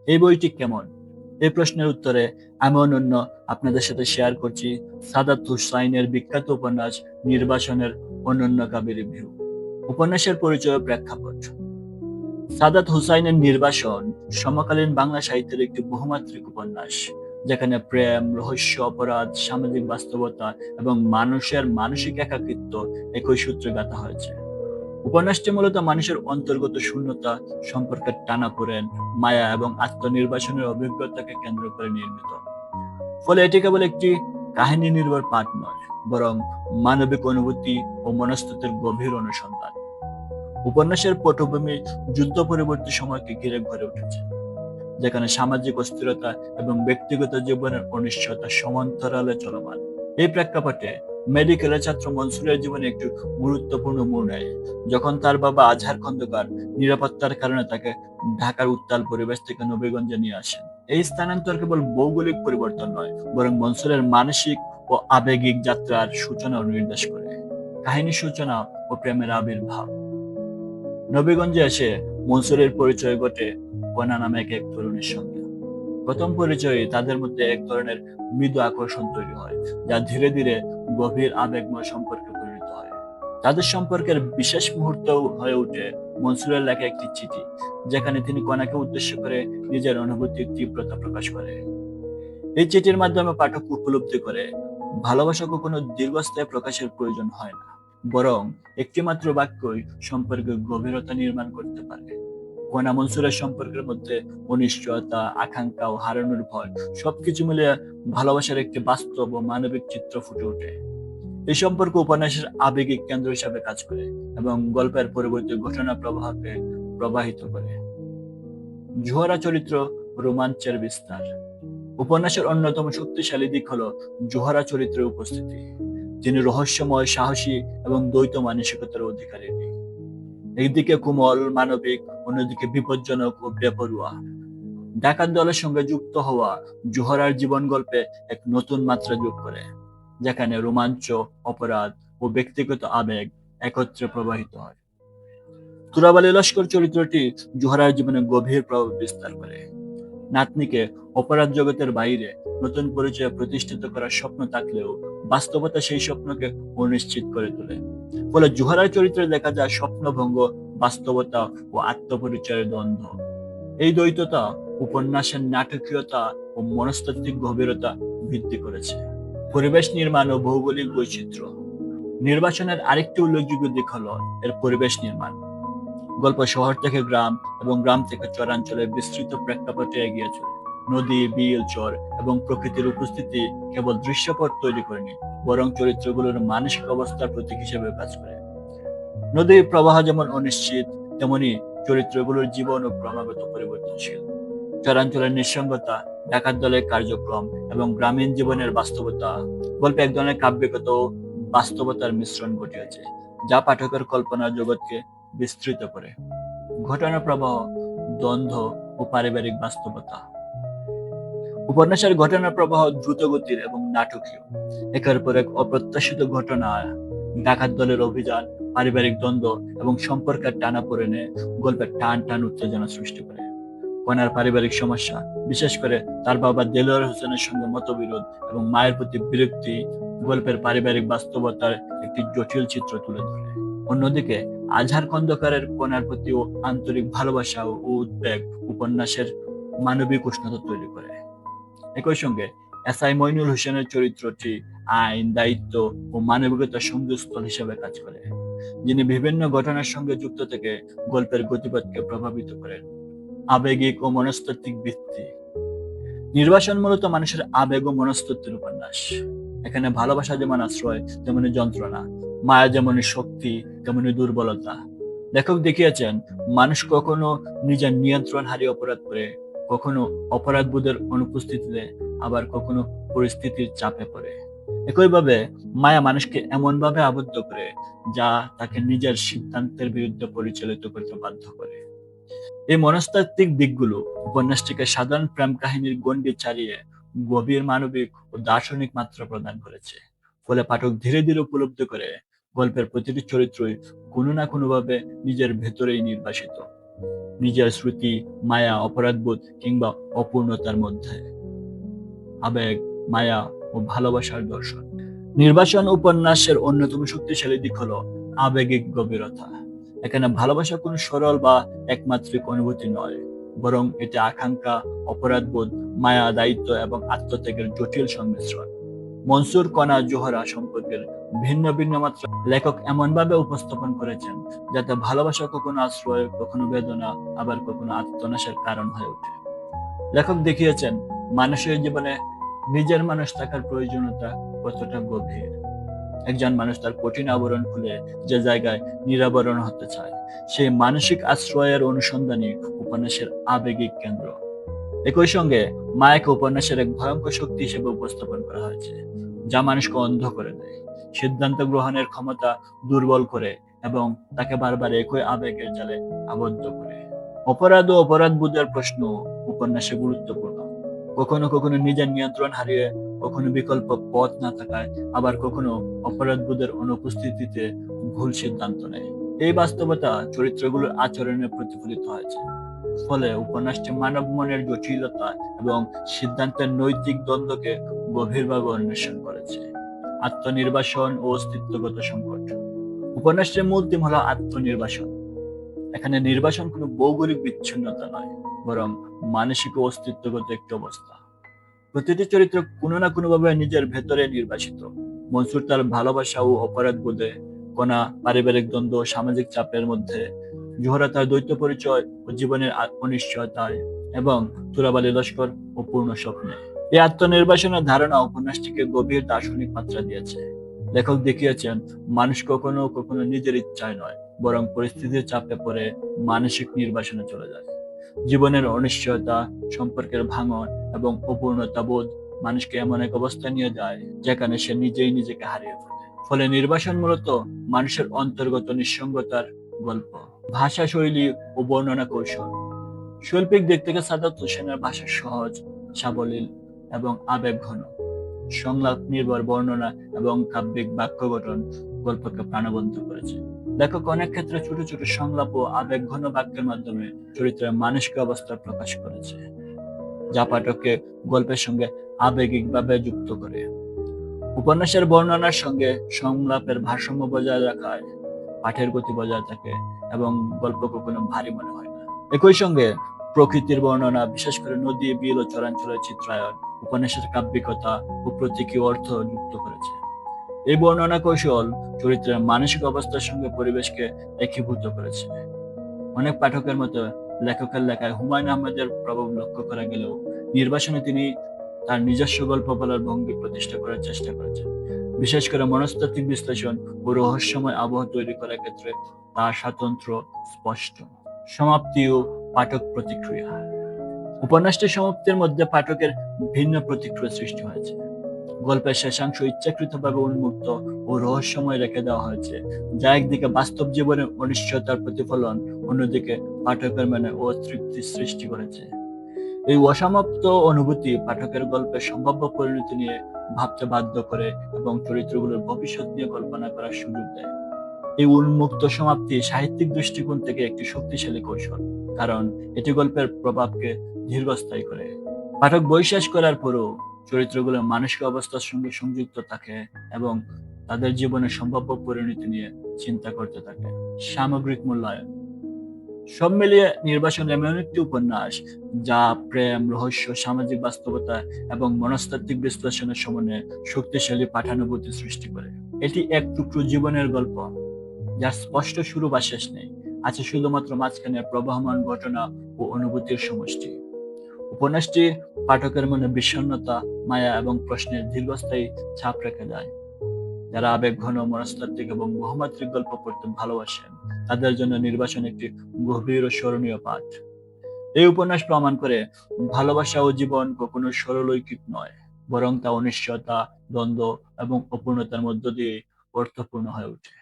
এই বইটি কেমন? এই প্রশ্নের উত্তরে আমি অনন্য আপনাদের সাথে শেয়ার করছি সাদাত হুসাইনের বিখ্যাত উপন্যাস নির্বাসনের অনন্য কাব্য রিভিউ। উপন্যাসের পরিচয় ও প্রেক্ষাপট। সাদাত হুসাইনের নির্বাসন সমকালীন বাংলা সাহিত্যের একটি বহুমাত্রিক উপন্যাস, যেখানে প্রেম, রহস্য, অপরাধ, সামাজিক বাস্তবতা এবং মানুষের মানসিক একাকিত্ব একই সূত্রে গাঁথা হয়েছে। উপন্যাসটি মূলত মানুষের অন্তর্গত শূন্যতা, সম্পর্কের টানাপোড়েন, মায়া এবং আত্মনির্বাসনের অভিজ্ঞতাকে কেন্দ্র করে নির্মিত। ফলে এটি কেবল একটি কাহিনী নির্ভর পাঠ নয়, বরং মানবিক অনুভূতি ও মনস্তত্ত্বের গভীর অনুসন্ধান। উপন্যাসের পটভূমি যুদ্ধ পরবর্তী সময়কে ঘিরে গড়ে উঠেছে, যেখানে সামাজিক অস্থিরতা এবং ব্যক্তিগত জীবনের অনিশ্চয়তা সমান্তরালে চলমান। এই প্রেক্ষাপটে মেডিকেলের ছাত্র মনসুরের জীবনে একটি গুরুত্বপূর্ণ মোড় নেয়, যখন তার বাবা আজহার খন্দকার নিরাপত্তার কারণে তাকে ঢাকার উত্তাল পরিবেশ থেকে নবীগঞ্জে নিয়ে আসেন। এই স্থানান্তর কেবল ভৌগোলিক পরিবর্তন নয়, বরং মনসুরের মানসিক ও আবেগিক যাত্রার সূচনাও নির্দেশ করে। কাহিনীর সূচনা ও প্রেমের আবির্ভাব। নবীগঞ্জে এসে মনসুরের পরিচয় ঘটে কণা নামে এক তরুণীর সঙ্গে। প্রথম পরিচয়ে তাদের মধ্যে এক ধরনের মৃদু আকর্ষণ তৈরি হয়, যা ধীরে ধীরে গভীর আবেগময় সম্পর্কে পরিণত হয়। তাদের সম্পর্কের বিশেষ মুহূর্ত হয়ে ওঠে মনসুরের লেখা একটি চিঠি, যেখানে তিনি কণাকে উদ্দেশ্য করে নিজের অনুভূতির তীব্রতা প্রকাশ করে। এই চিঠির মাধ্যমে পাঠক উপলব্ধি করে ভালোবাসা কখনো দীর্ঘস্থায়ী প্রকাশের প্রয়োজন হয় না, বরং একটি মাত্র বাক্যই সম্পর্কের গভীরতা নির্মাণ করতে পারে। কণা মনসুরের সম্পর্কের মধ্যে অনিশ্চয়তা, আকাঙ্ক্ষা ও হারানোর ভয় সবকিছু মিলে ভালোবাসার একটি বাস্তব ও মানবিক চিত্র ফুটে ওঠে। এই সম্পর্ক উপন্যাসের আবেগিক কেন্দ্র হিসাবে কাজ করে এবং গল্পের পরবর্তী ঘটনা প্রবাহকে প্রবাহিত করে। জোহরা চরিত্র রোমাঞ্চের বিস্তার। উপন্যাসের অন্যতম শক্তিশালী দিক হলো জোহরা চরিত্রের উপস্থিতি। তিনি রহস্যময়, সাহসী এবং দ্বৈত মানসিকতার অধিকারী। একদিকে কোমল, মানবিক, অন্যদিকে বিপজ্জনক ও বেপরোয়া। ডাকাত দলের সঙ্গে যুক্ত হওয়া জোহরার জীবন গল্পে এক নতুন মাত্রা যোগ করে, যেখানে রোমাঞ্চ, অপরাধ ও ব্যক্তিগত আবেগ একত্রে প্রবাহিত হয়। তুরাব আলী লস্কর চরিত্রটি জোহরার জীবনে গভীর প্রভাব বিস্তার করে। নাতনিকে অপরাধ জগতের বাইরে নতুন পরিচয়ে প্রতিষ্ঠিত করার স্বপ্ন থাকলেও বাস্তবতা সেই স্বপ্নকে অনিশ্চিত করে তোলে। ফলে জোহরার চরিত্রে দেখা যায় স্বপ্নভঙ্গ, বাস্তবতা ও আত্মপরিচয়ের দ্বন্দ্ব। এই দ্বৈততা উপন্যাসের নাটকীয়তা ও মনস্তাত্ত্বিক গভীরতা বৃদ্ধি করেছে। পরিবেশ নির্মাণ ও ভৌগোলিক বৈচিত্র্য। নির্বাচনের আরেকটি উল্লেখযোগ্য দিক হল এর পরিবেশ নির্মাণ। গল্প শহর থেকে গ্রাম এবং গ্রাম থেকে চরাঞ্চলের বিস্তৃত প্রেক্ষাপটে এগিয়ে চলে। নদী, বিল, চর এবং প্রকৃতির উপস্থিতি কেবল দৃশ্যপট তৈরি করেনি, বরং চরিত্রগুলোর মানসিক অবস্থার প্রতীক হিসেবে কাজ করে। নদীর প্রবাহ যেমন অনিশ্চিত, তেমনি চরিত্রগুলোর জীবন ও ক্রমাগত পরিবর্তনশীল। চরাঞ্চলের নিঃসঙ্গতা, ডাকাত দলের কার্যক্রম এবং গ্রামীণ জীবনের বাস্তবতা গল্পে এক ধরনের কাব্যিকতা ও বাস্তবতার মিশ্রণ ঘটিয়েছে, যা পাঠকের কল্পনার জগৎকে বিস্তৃত করে। ঘটনা প্রবাহ, দ্বন্দ্ব ও পারিবারিক বাস্তবতা। উপন্যাসের ঘটনা প্রবাহ দ্রুতগতির এবং নাটকীয়। একের পর এক অপ্রত্যাশিত ঘটনা, ডাকাত দলের অভিযান, পারিবারিক দ্বন্দ্ব এবং সম্পর্কের টানাপোড়েনে গল্পের টান টান উত্তেজনা সৃষ্টি করে। কণার পারিবারিক সমস্যা, বিশেষ করে তার বাবা দেলোয়ার হোসেনের সঙ্গে মতবিরোধ এবং মায়ের প্রতি বিরক্তি, গল্পের পারিবারিক বাস্তবতার একটি জটিল চিত্র তুলে ধরে। অন্যদিকে আজহার খন্দকারের কণার প্রতি আন্তরিক ভালোবাসা ও উদ্বেগ উপন্যাসের মানবিক উষ্ণতা তৈরি করে। একই সঙ্গে এসআই মইনুল হোসেনের চরিত্রটি আইন, দায়িত্ব ও মানবিকতার সংযোগস্থল হিসেবে কাজ করে, যিনি বিভিন্ন ঘটনার সঙ্গে যুক্ত থেকে গল্পের গতিপথকে প্রভাবিত করেন। আবেগিক ও মনস্তাত্ত্বিক ভিত্তি। নির্বাসন মূলত মানুষের আবেগ ও মনস্তত্ত্বের উপন্যাস। এখানে ভালোবাসা যেমন আশ্রয়, তেমনি যন্ত্রণা, মায়া যেমনি শক্তি, তেমনি দুর্বলতা। লেখক দেখিয়েছেন মানুষ কখনো নিজের নিয়ন্ত্রণ হারিয়ে অপরাধ করে, কখনো অপরাধ বোধের অনুপস্থিতিতে, আবার কখনো পরিস্থিতির চাপে পড়ে। একইভাবে মায়া মানুষকে এমন ভাবে আবদ্ধ করে যা তাকে নিজের সিদ্ধান্তের বিরুদ্ধে পরিচালিত করতে বাধ্য করে। এই মনস্তাত্ত্বিক দিকগুলো উপন্যাসটিকে সাধারণ প্রেম কাহিনীর গণ্ডি ছাড়িয়ে গভীর মানবিক ও দার্শনিক মাত্রা প্রদান করেছে। ফলে পাঠক ধীরে ধীরে উপলব্ধি করে গল্পের প্রতিটি চরিত্রই কোনো না কোনোভাবে নিজের ভেতরেই নির্বাসিত। নিজের স্মৃতি, মায়া, অপরাধবোধ কিংবা অপূর্ণতার মধ্যে। আবেগ, মায়া ও ভালোবাসার দর্শন। নির্বাসন উপন্যাসের অন্যতম শক্তিশালী দিক হলো আবেগিক গভীরতা। এখানে ভালোবাসা কোনো সরল বা একমাত্রিক অনুভূতি নয়, বরং এটি আকাঙ্ক্ষা, অপরাধবোধ, মায়া, দায়িত্ব এবং আত্মত্যাগের জটিল সংমিশ্রণ। মনসুর কণা জোহরা সম্পর্কের ভিন্ন ভিন্ন মাত্রা লেখক এমনভাবে উপস্থাপন করেছেন যাতে ভালোবাসা কখনো আশ্রয়, কখনো বেদনা, আবার কখনো আত্মনাশের কারণ হয়ে ওঠে। লেখক দেখিয়েছেন মানুষের জীবনে নিজের মানুষ থাকার প্রয়োজনীয়তা কতটা গভীর। একজন মানুষ তার কঠিন আবরণ খুলে যে জায়গায় নিরাবরণ হতে চায়, সেই মানসিক আশ্রয়ের অনুসন্ধানী উপন্যাসের আবেগিক কেন্দ্র। একই সঙ্গে মায়াকে উপন্যাসের এক ভয়ঙ্কর শক্তি হিসেবে উপস্থাপন করা হয়েছে, যা মানুষকে অন্ধ করে দেয়, সিদ্ধান্ত গ্রহণের ক্ষমতা দুর্বল করে এবং তাকে বারবার একই আবেগের জালে আবদ্ধ করে। অপরাধ ও অপরাধবোধের প্রশ্ন উপন্যাসে গুরুত্বপূর্ণ। কখনো কখনো নিজের নিয়ন্ত্রণ হারিয়ে, কখনো বিকল্প পথ না থাকায়, আবার কখনো অপরাধবোধের অনুপস্থিতিতে ভুল সিদ্ধান্ত নেয়। এই বাস্তবতা চরিত্রগুলোর আচরণে প্রতিফলিত হয়েছে। ফলে উপন্যাসটি মানব মনের জটিলতা এবং সিদ্ধান্তের নৈতিক দ্বন্দ্বকে গভীরভাবে অন্বেষণ করেছে। আত্মনির্বাসন ও অস্তিত্বগত সংকট। উপন্যাসটির মূল থিম হলো আত্মনির্বাসন। এখানে নির্বাসন কোনো ভৌগোলিক বিচ্ছিন্নতা নয়, বরং মানসিক ও অস্তিত্বগত একটি অবস্থা। প্রতিটি চরিত্র কোনো না কোনোভাবে নিজের ভেতরে নির্বাসিত। মনসুর তার ভালোবাসা ও অপরাধ বোধে, কোনা পারিবারিক দ্বন্দ্ব ও সামাজিক চাপের মধ্যে, জোহরা তার দ্বৈত পরিচয় ও জীবনের অনিশ্চয়তায়, এবং তুরাব আলী লস্কর অপূর্ণ স্বপ্নে। এই আত্মনির্বাসনের ধারণা উপন্যাসটিকে গভীর দার্শনিক মাত্রা দিয়েছে। লেখক দেখিয়েছেন মানুষ কখনো কখনো নিজের ইচ্ছায় নয়, বরং পরিস্থিতির চাপে পড়ে মানসিক নির্বাসনে চলে যায়। জীবনের অনিশ্চয়তা, সম্পর্কের ভাঙন এবং অপূর্ণতা বোধ মানুষকে এমন এক অবস্থায় নিয়ে যায় যেখানে সে নিজেই নিজেকে হারিয়ে ফেলে। ফলে নির্বাসন মূলত মানুষের অন্তর্গত নিঃসঙ্গতার গল্প। ভাষা শৈলী ও বর্ণনা কৌশল। শৈল্পিক দিক থেকে সাদাত হোসেনের ভাষা সহজ, সাবলীল এবং আবেগ ঘন। সংলাপ নির্ভর বর্ণনা এবং কাব্যিক বাক্য গঠন গল্পকে প্রাণবন্ত করেছে। লেখক অনেক ক্ষেত্রে ছোট ছোট সংলাপ ও আবেগ ঘন বাক্যের মাধ্যমে চরিত্রের মানসিক অবস্থা প্রকাশ করেছে, যা পাঠককে গল্পের সঙ্গে আবেগিকভাবে যুক্ত করে। উপন্যাসের বর্ণনার সঙ্গে সংলাপের ভারসাম্য বজায় রাখায় পাঠের গতি বজায় থাকে এবং গল্প কখনো ভারী মনে হয় না। একই সঙ্গে প্রকৃতির বর্ণনা, বিশেষ করে নদী, বিল ও চরাঞ্চলের চিত্রায়ন উপন্যাসের কাব্যিকতা ও প্রতীকী অর্থ যুক্ত করেছে। এই বর্ণনা কৌশল চরিত্রের মানসিক অবস্থার সঙ্গে পরিবেশকে একীভূত করেছে। অনেক পাঠকের মতো লেখকের লেখায় হুমায়ুন আহমেদের প্রভাব লক্ষ্য করা গেলেও নির্বাসনে তিনি তার নিজস্ব গল্প বলার ভঙ্গি প্রতিষ্ঠা করার চেষ্টা করেছেন। বিশেষ করে মনস্তাত্ত্বিক বিশ্লেষণ ও রহস্যময় আবহ তৈরি করার ক্ষেত্রে তার স্বাতন্ত্র্য স্পষ্ট। সমাপ্তি ও পাঠক প্রতিক্রিয়া। উপন্যাসটির সমাপ্তির মধ্যে পাঠকের ভিন্ন প্রতিক্রিয়া সৃষ্টি হয়েছে। গল্পের শেষাংশ ইচ্ছাকৃতভাবে উন্মুক্ত ও রহস্যময় রেখে দেওয়া হয়েছে, যা একদিকে বাস্তব জীবনের অনিশ্চয়তার প্রতিফলন, অন্যদিকে পাঠকের মনে অতৃপ্তি সৃষ্টি করেছে। এই অসমাপ্ত অনুভূতি পাঠকের গল্পের সম্ভাব্য পরিণতি নিয়ে ভাবতে বাধ্য করে এবং চরিত্রগুলোর ভবিষ্যৎ নিয়ে কল্পনা করার সুযোগ দেয়। এই উন্মুক্ত সমাপ্তি সাহিত্যিক দৃষ্টিকোণ থেকে একটি শক্তিশালী কৌশল, কারণ এটি গল্পের প্রভাবকে দীর্ঘস্থায়ী করে। পাঠক বই শেষ করার পরও চরিত্রগুলোর মানসিক অবস্থার সঙ্গে সংযুক্ত থাকে এবং তাদের জীবনের সম্ভাব্য পরিণতি নিয়ে চিন্তা করতে থাকে। সামগ্রিক মূল্যায়ন। সব মিলিয়ে নির্বাসন এমন একটি উপন্যাস যা প্রেম, রহস্য, সামাজিক বাস্তবতা এবং মনস্তাত্ত্বিক বিশ্লেষণের সমন্বয়ে শক্তিশালী পাঠানুভূতি সৃষ্টি করে। এটি এক টুকরো জীবনের গল্প, যার স্পষ্ট শুরু বা শেষ নেই, আছে শুধুমাত্র মাঝখানে প্রবাহমান ঘটনা ও অনুভূতির সমষ্টি। উপন্যাসটি পাঠকের মনে বিষণ্ণতা, মায়া এবং প্রশ্নের দীর্ঘস্থায়ী ছাপ রেখে যায়। যারা আবেগ ঘন, মনস্তাত্ত্বিক এবং বহুমাত্রিক গল্প পড়তে ভালোবাসেন, তাদের জন্য নির্বাসন একটি গভীর ও স্মরণীয় পাঠ। এই উপন্যাস প্রমাণ করে ভালোবাসা ও জীবন কখনো সরলরৈখিক নয়, বরং তা অনিশ্চয়তা, দ্বন্দ্ব এবং অপূর্ণতার মধ্য দিয়ে অর্থপূর্ণ হয়ে ওঠে।